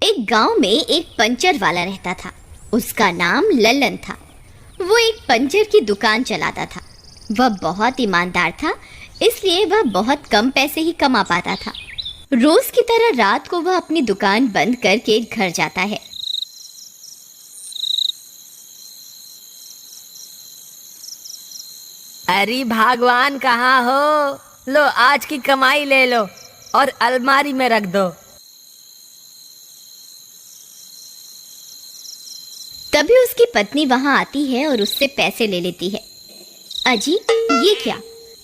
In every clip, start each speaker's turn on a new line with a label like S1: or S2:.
S1: एक गांव में एक पंचर वाला रहता था। उसका नाम लल्लन था। वो एक पंचर की दुकान चलाता था। वह बहुत ईमानदार था, इसलिए वह बहुत कम पैसे ही कमा पाता था। रोज की तरह रात को वह अपनी दुकान बंद करके घर जाता है।
S2: अरे भगवान कहाँ हो? लो आज की कमाई ले लो और अलमारी में रख दो।
S1: तभी उसकी पत्नी वहां आती है और उससे पैसे ले लेती है। अजी, ये क्या?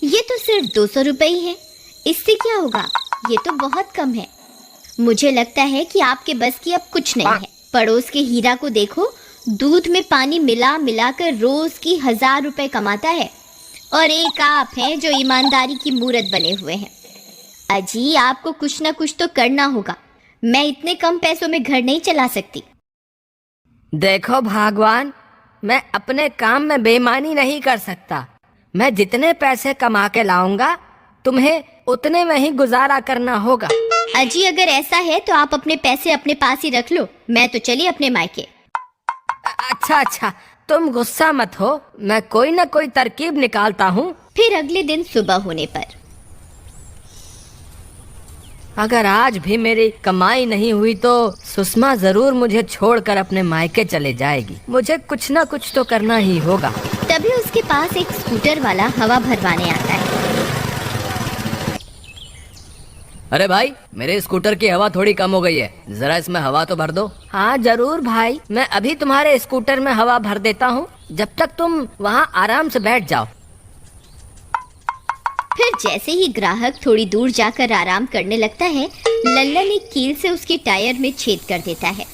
S1: ये तो सिर्फ 200 रुपए ही है। इससे क्या होगा? ये तो बहुत कम है। मुझे लगता है कि आपके बस की अब कुछ नहीं है। पड़ोस के हीरा को देखो, दूध में पानी मिला मिलाकर रोज की 1000 रुपए कमाता है, और एक आप हैं जो ईमानदारी की मूरत बने हुए हैं। अजी, आपको कुछ ना कुछ तो करना होगा। मैं इतने कम पैसों में घर नहीं चला सकती।
S2: देखो भगवान, मैं अपने काम में बेईमानी नहीं कर सकता। मैं जितने पैसे कमा के लाऊंगा तुम्हें उतने में ही गुजारा करना होगा।
S1: अजी, अगर ऐसा है तो आप अपने पैसे अपने पास ही रख लो। मैं तो चली अपने मायके।
S2: अच्छा, तुम गुस्सा मत हो, मैं कोई ना कोई तरकीब निकालता हूँ।
S1: फिर अगले दिन सुबह होने पर
S2: अगर आज भी मेरी कमाई नहीं हुई तो सुषमा जरूर मुझे छोड़कर अपने मायके चले जाएगी। मुझे कुछ ना कुछ तो करना ही होगा।
S1: तभी उसके पास एक स्कूटर वाला हवा भरवाने आता है।
S3: अरे भाई, मेरे स्कूटर की हवा थोड़ी कम हो गई है, जरा इसमें हवा तो भर दो।
S2: हाँ जरूर भाई, मैं अभी तुम्हारे स्कूटर में हवा भर देता हूँ, जब तक तुम वहाँ आराम से बैठ जाओ।
S1: फिर जैसे ही ग्राहक थोड़ी दूर जाकर आराम करने लगता है, लल्लन एक कील से उसके टायर में छेद कर देता है।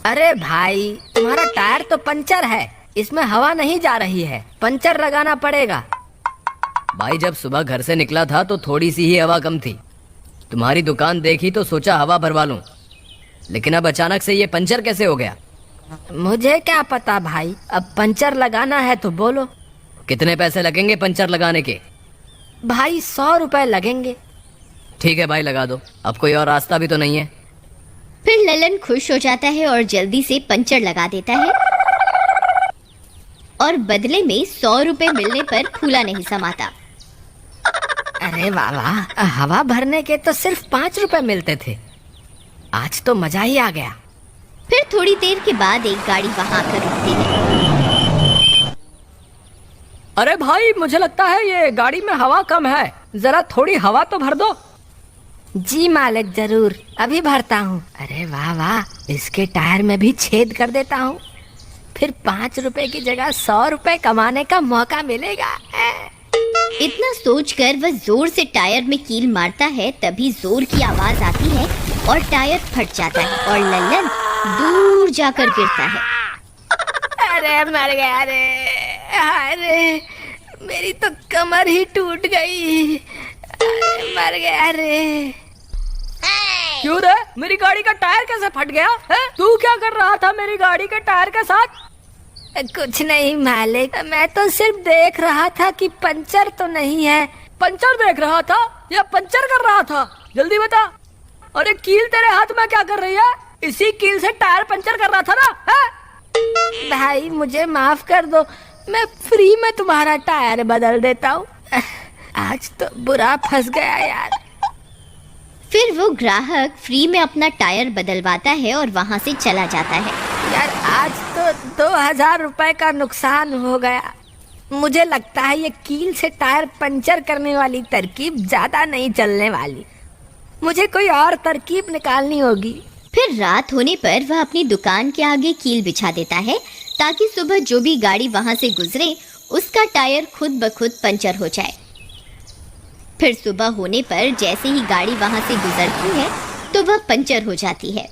S2: अरे भाई, तुम्हारा टायर तो पंचर है, इसमें हवा नहीं जा रही है, पंचर लगाना पड़ेगा।
S3: भाई, जब सुबह घर से निकला था तो थोड़ी सी ही हवा कम थी। तुम्हारी दुकान देखी तो सोचा हवा भरवा लूं, लेकिन अब अचानक से ये पंचर कैसे हो गया?
S2: मुझे क्या पता भाई, अब पंचर लगाना है तो बोलो।
S3: कितने पैसे लगेंगे पंचर लगाने के?
S2: भाई 100 रुपए लगेंगे।
S3: ठीक है भाई, लगा दो। अब कोई और रास्ता भी तो नहीं है।
S1: फिर लल्लन खुश हो जाता है और जल्दी से पंचर लगा देता है, और बदले में 100 रुपए मिलने पर फूला नहीं समाता।
S2: अरे वाह वाह, हवा भरने के तो सिर्फ 5 रुपए मिलते थे। आज तो मजा ही आ गया।
S1: फिर थोड़ी देर के बाद एक गाड़ी वहां आकर रुकती है।
S2: अरे भाई, मुझे लगता है ये गाड़ी में हवा कम है, जरा थोड़ी हवा तो भर दो। जी मालिक, जरूर, अभी भरता हूँ। अरे वाह वाह, इसके टायर में भी छेद कर देता हूँ, फिर 5 रुपए की जगह 100 रुपए कमाने का मौका मिलेगा।
S1: इतना सोचकर वह जोर से टायर में कील मारता है। तभी जोर की आवाज आती है और टायर फट जाता है और लल्लन दूर जाकर गिरता है।
S2: अरे मर गया रे, अरे मेरी तो कमर ही टूट गई। अरे मर गया रे। क्यों रे, मेरी गाड़ी का टायर कैसे फट गया है? तू क्या कर रहा था मेरी गाड़ी के टायर के साथ? कुछ नहीं मालिक, मैं तो सिर्फ देख रहा था कि पंचर तो नहीं है। पंचर देख रहा था या पंचर कर रहा था? जल्दी बता। अरे कील तेरे हाथ में क्या कर रही है? इसी कील से टायर पंचर कर रहा था ना? है? भाई मुझे माफ कर दो, मैं फ्री में तुम्हारा टायर बदल देता हूँ। आज तो बुरा फंस गया यार।
S1: फिर वो ग्राहक फ्री में अपना टायर बदलवाता है और वहाँ से चला जाता है।
S2: यार आज तो 2000 रुपए का नुकसान हो गया। मुझे लगता है ये कील से टायर पंचर करने वाली तरकीब ज्यादा नहीं चलने वाली, मुझे कोई और तरकीब निकालनी होगी।
S1: फिर रात होने पर वह अपनी दुकान के आगे कील बिछा देता है, ताकि सुबह जो भी गाड़ी वहाँ से गुजरे उसका टायर खुद ब खुद पंचर हो जाए। फिर सुबह होने पर जैसे ही गाड़ी वहाँ से गुजरती है तो वह पंचर हो जाती है।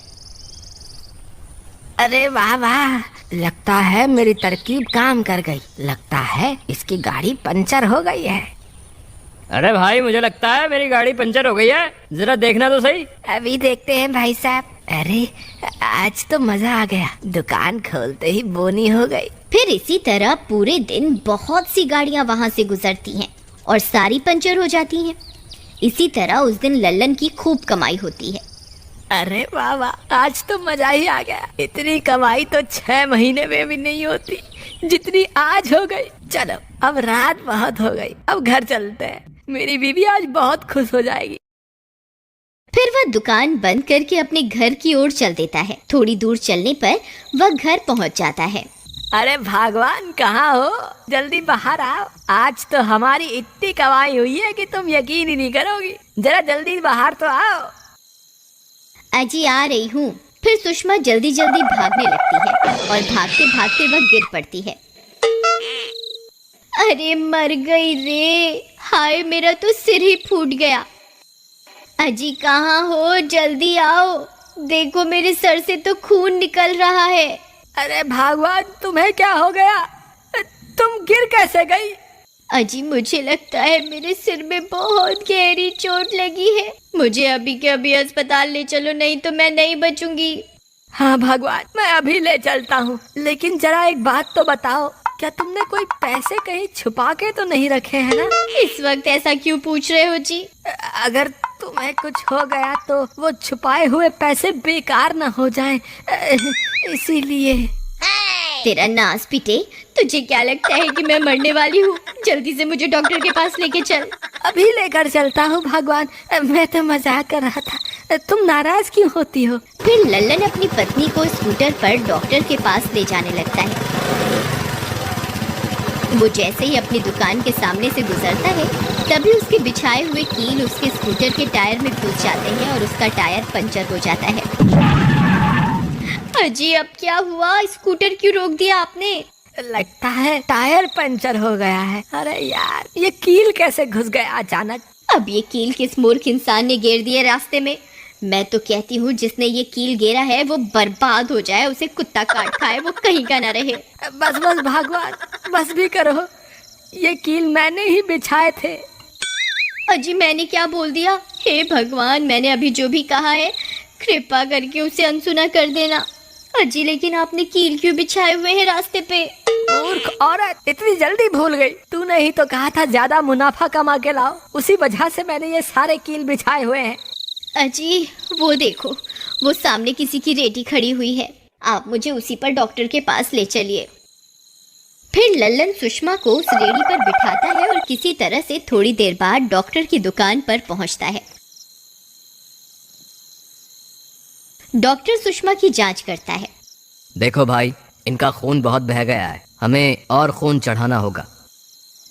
S2: अरे वाह वाह, लगता है मेरी तरकीब काम कर गई। लगता है इसकी गाड़ी पंचर हो गई है।
S3: अरे भाई, मुझे लगता है मेरी गाड़ी पंचर हो गई है, जरा देखना तो सही।
S2: अभी देखते हैं भाई साहब। अरे आज तो मजा आ गया, दुकान खोलते ही बोनी हो गई।
S1: फिर इसी तरह पूरे दिन बहुत सी गाड़ियां वहां से गुजरती हैं और सारी पंचर हो जाती हैं। इसी तरह उस दिन लल्लन की खूब कमाई होती है।
S2: अरे वाह वाह, आज तो मजा ही आ गया। इतनी कमाई तो 6 महीने में भी नहीं होती जितनी आज हो गई। चलो अब रात बहुत हो गई, अब घर चलते हैं। मेरी बीवी आज बहुत खुश हो जाएगी।
S1: फिर वह दुकान बंद करके अपने घर की ओर चल देता है। थोड़ी दूर चलने पर वह घर पहुंच जाता है।
S2: अरे भगवान, कहाँ हो? जल्दी बाहर आओ। आज तो हमारी इतनी कमाई हुई है कि तुम यकीन ही नहीं करोगी। जरा जल्दी बाहर तो आओ।
S1: अजी आ रही हूँ। फिर सुषमा जल्दी जल्दी भागने लगती है और भागते भागते वह गिर पड़ती है। अरे मर गई रे, हाय मेरा तो सिर ही फूट गया। अजी कहाँ हो? जल्दी आओ, देखो मेरे सर से तो खून निकल रहा है।
S2: अरे भगवान, तुम्हें क्या हो गया? तुम गिर कैसे गई?
S1: अजी मुझे लगता है मेरे सिर में बहुत गहरी चोट लगी है। मुझे अभी के अभी अस्पताल ले चलो, नहीं तो मैं नहीं बचूंगी।
S2: हाँ भगवान, मैं अभी ले चलता हूँ। लेकिन जरा एक बात तो बताओ, क्या तुमने कोई पैसे कहीं छुपा के तो नहीं रखे हैं ना?
S1: इस वक्त ऐसा क्यों पूछ रहे हो जी?
S2: अगर तुम्हें कुछ हो गया तो वो छुपाए हुए पैसे बेकार ना हो जाएं, इसीलिए।
S1: तेरा नास पिटे, तुझे क्या लगता है कि मैं मरने वाली हूँ? जल्दी से मुझे डॉक्टर के पास लेके चल।
S2: अभी लेकर चलता हूँ भगवान, मैं तो मजाक कर रहा था। तुम नाराज क्यों होती हो?
S1: फिर लल्लन अपनी पत्नी को स्कूटर पर डॉक्टर के पास ले जाने लगता है। वो जैसे ही अपनी दुकान के सामने से गुजरता है, तभी उसके बिछाए हुए कील उसके स्कूटर के टायर में घुस जाते हैं और उसका टायर पंचर हो जाता है। अजी अब क्या हुआ? स्कूटर क्यों रोक दिया आपने?
S2: लगता है टायर पंचर हो गया है। अरे यार, ये कील कैसे घुस गया अचानक?
S1: अब ये कील किस मूर्ख इंसान ने गिर दिया रास्ते में? मैं तो कहती हूँ जिसने ये कील गिरा है वो बर्बाद हो जाए, उसे कुत्ता काट खाए, वो कहीं का ना रहे।
S2: बस बस भगवान, बस भी करो। ये कील मैंने ही बिछाए थे।
S1: अजी मैंने क्या बोल दिया? हे भगवान, मैंने अभी जो भी कहा है कृपा करके उसे अनसुना कर देना। अजी लेकिन आपने कील क्यों बिछाए हुए हैं रास्ते पे?
S2: मूर्ख औरत, इतनी जल्दी भूल गई। तूने ही तो कहा था ज्यादा मुनाफा कमा के लाओ, उसी वजह से मैंने ये सारे कील बिछाए हुए हैं।
S1: अजी वो देखो, वो सामने किसी की रेडी खड़ी हुई है। आप मुझे उसी पर डॉक्टर के पास ले चलिए। फिर लल्लन सुषमा को उस रेडी पर बिठाता है और किसी तरह से थोड़ी देर बाद डॉक्टर की दुकान पर पहुंचता है। डॉक्टर सुषमा की जांच करता है।
S3: देखो भाई, इनका खून बहुत बह गया है, हमें और खून चढ़ाना होगा।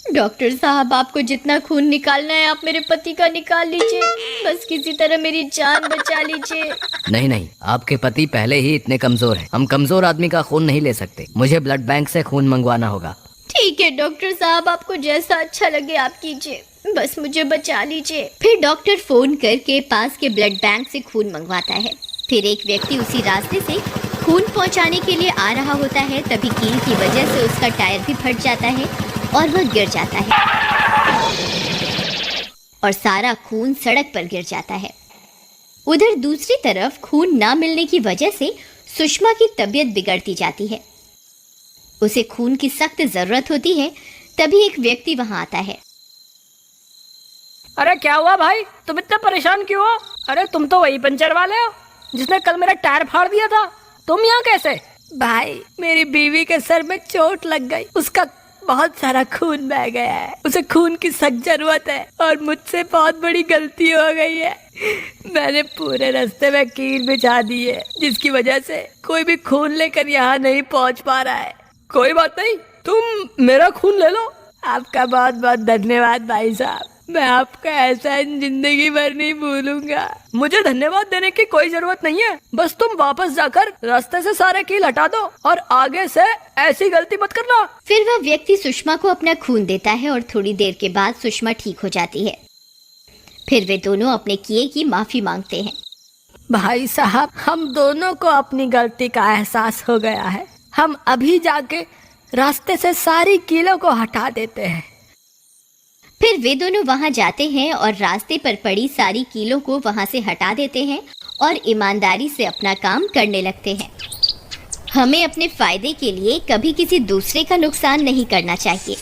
S1: डॉक्टर साहब, आपको जितना खून निकालना है आप मेरे पति का निकाल लीजिए, बस किसी तरह मेरी जान बचा लीजिए।
S3: नहीं नहीं, आपके पति पहले ही इतने कमजोर हैं, हम कमजोर आदमी का खून नहीं ले सकते। मुझे ब्लड बैंक से खून मंगवाना होगा।
S1: ठीक है डॉक्टर साहब, आपको जैसा अच्छा लगे आप कीजिए, बस मुझे बचा लीजिए। फिर डॉक्टर फोन करके पास के ब्लड बैंक से खून मंगवाता है। फिर एक व्यक्ति उसी रास्ते से खून पहुंचाने के लिए आ रहा होता है। तभी कील की वजह से उसका टायर भी फट जाता है और वह गिर जाता है और सारा खून सड़क पर गिर जाता है। उधर दूसरी तरफ खून ना मिलने की वजह से सुषमा की तबीयत बिगड़ती जाती है। उसे खून की सख्त जरूरत होती है। तभी एक व्यक्ति वहां आता है।
S2: अरे क्या हुआ भाई, तुम इतना परेशान क्यों हो? अरे तुम तो वही पंचर वाले हो जिसने कल मेरा टायर फाड़ दिया था। तुम यहाँ कैसे? भाई, मेरी बीवी के सर में चोट लग गई, उसका बहुत सारा खून बह गया है, उसे खून की सख्त जरूरत है और मुझसे बहुत बड़ी गलती हो गई है। मैंने पूरे रास्ते में कील बिछा दी है, जिसकी वजह से कोई भी खून लेकर यहाँ नहीं पहुँच पा रहा है। कोई बात नहीं, तुम मेरा खून ले लो। आपका बहुत बहुत धन्यवाद भाई साहब, मैं आपका एहसान जिंदगी भर नहीं भूलूंगा। मुझे धन्यवाद देने की कोई जरूरत नहीं है, बस तुम वापस जाकर रास्ते से सारे कील हटा दो और आगे से ऐसी गलती मत करना।
S1: फिर वह व्यक्ति सुषमा को अपना खून देता है और थोड़ी देर के बाद सुषमा ठीक हो जाती है। फिर वे दोनों अपने किए की माफी मांगते हैं।
S2: भाई साहब, हम दोनों को अपनी गलती का एहसास हो गया है। हम अभी जाके रास्ते से सारी कीलों को हटा देते हैं।
S1: फिर वे दोनों वहां जाते हैं और रास्ते पर पड़ी सारी कीलों को वहां से हटा देते हैं और ईमानदारी से अपना काम करने लगते हैं। हमें अपने फायदे के लिए कभी किसी दूसरे का नुकसान नहीं करना चाहिए।